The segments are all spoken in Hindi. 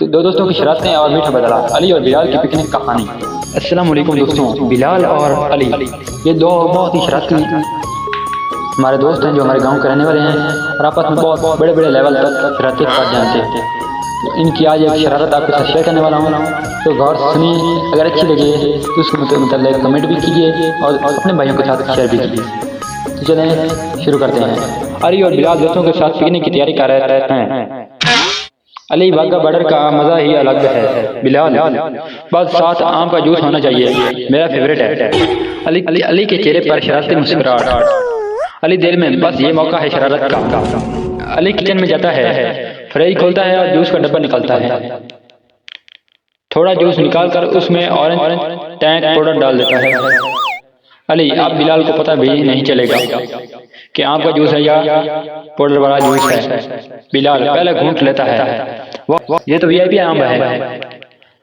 दोस्तों की शरारतें और मीठा बदला। अली और बिलाल की पिकनिक कहानी। अस्सलाम वालेकुम दोस्तों, बिलाल और अली ये दो बहुत ही शरारती हमारे दोस्त हैं जो हमारे गांव के रहने वाले हैं और आपस में बहुत बड़े बड़े लेवल तक शरारतें कर जानते हैं। तो इनकी आज एक शरारत आपके साथ शेयर करने वाला हूँ, तो गौर से सुनिए। अगर अच्छी लगे तो उसको मतलब कमेंट भी कीजिए और अपने भाइयों के साथ शेयर भी कीजिए। तो चलें शुरू करते हैं। अली और बिलाल दोस्तों के साथ पिकनिक की तैयारी कर रहे हैं। अली वाघा बॉर्डर का मजा ही अलग है। बिलाल बस साथ आम का जूस होना चाहिए, मेरा फेवरेट है। अली के चेहरे पर शरारती मुस्कुराहट। अली दिल में बस ये मौका है शरारत का। अली किचन में जाता है, फ्रिज खोलता है और जूस का डब्बा निकालता है। थोड़ा जूस निकाल कर उसमें ऑरेंज टैंक पाउडर डाल देता है। अली अब बिलाल को पता भी नहीं चलेगा कि आम का जूस है या पाउडर वाला जूस है। बिलाल पहले घूंट लेता है, ये तो वीआईपी आम है,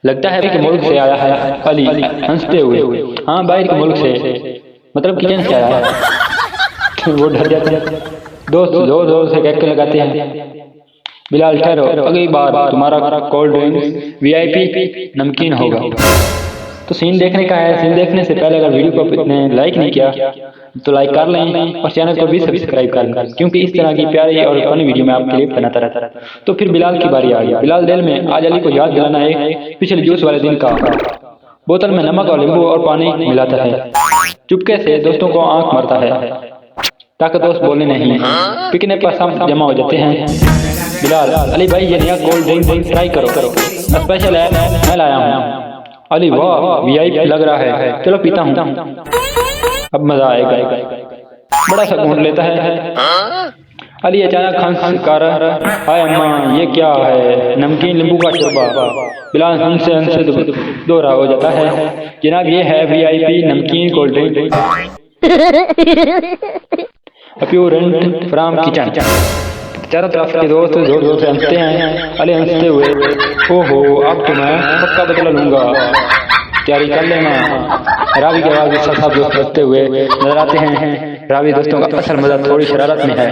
लगता है कि मुल्क से आया है। अली हंसते हुए, हाँ बाहर के मुल्क से, मतलब किचन से आया है। वो डर जाते हैं, दोस्त जोर जोर से कहकर लगाते हैं। बिलाल ठहरो, अगली बार तुम्हारा कोल्ड ड्रिंक वीआईपी नमकीन होगा। तो सीन देखने का है। सीन देखने से पहले अगर वीडियो को आपने लाइक नहीं किया तो लाइक कर लें और चैनल को भी सब्सक्राइब कर लें, क्योंकि इस तरह की प्यारी और फनी वीडियो मैं आपके लिए बनाता रहता है। तो फिर बिलाल की बारी आ गई। बिलाल दिल में आज अली को याद दिलाना है पिछले जूस वाले दिन का। बोतल में नमक और नींबू और पानी मिलाता है, चुपके से दोस्तों को आंख मारता है ताकि दोस्त बोलने नहीं। पिकनिक पर सब जमा हो जाते हैं। बिलाल, अली भाई ये नया कोल्ड ड्रिंक ट्राई करो, स्पेशल है, मैं लाया हूँ। अली वाह वीआईपी लग रहा है, चलो पीता हूँ, अब मजा आएगा। बड़ा सा घूंट लेता है। अली अचानक खांस कर, हाय अम्मा ये क्या है, नमकीन नींबू का शरबा। बिलाल हंसे दोहरा हो जाता है, जनाब ये है वीआईपी नमकीन कोल्ड ड्रिंक प्योरेंट फ्रॉम किचन। चारों तरफ के दोस्त जोर जोर से हंसते हैं। अली हंसते हुए, ओहो अब तो मैं पक्का बदला लूंगा, तैयारी कर लेना। रावी के आवाज सब दोस्त हंसते हुए नजर आते हैं। रावी दोस्तों का असल मजा थोड़ी शरारत में है।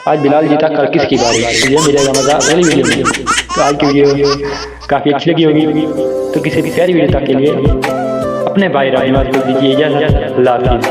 आज बिलाल जीता कल किसकी बारी, ये मिलेगा मजा अगली वीडियो में। तो आज की वीडियो काफी अच्छी लगी होगी, तो किसी भी प्यारी वीडियो तक के लिए अपने भाई रावी को दीजिए इजाजत। अल्लाह हाफिज़।